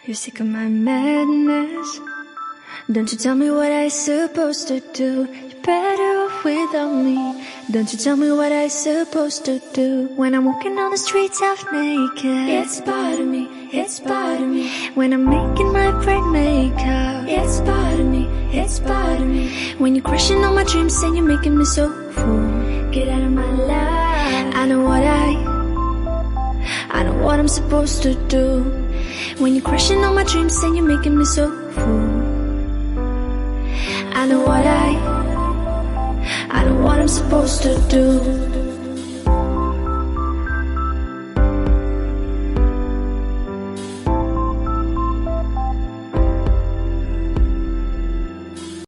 You're sick of my madness. Don't you tell me what I supposed to do. You're better off without me. Don't you tell me what I supposed to do. When I'm walking on the streets half naked, it's part of me, it's part of me. When I'm making my brain makeup, it's part of me, it's part of me. When you're crushing all my dreams and you're making me so full, get out of my life. I know what I'm supposed to do. When you're crushing all my dreams and you're making me so full, I know what I'm supposed to do.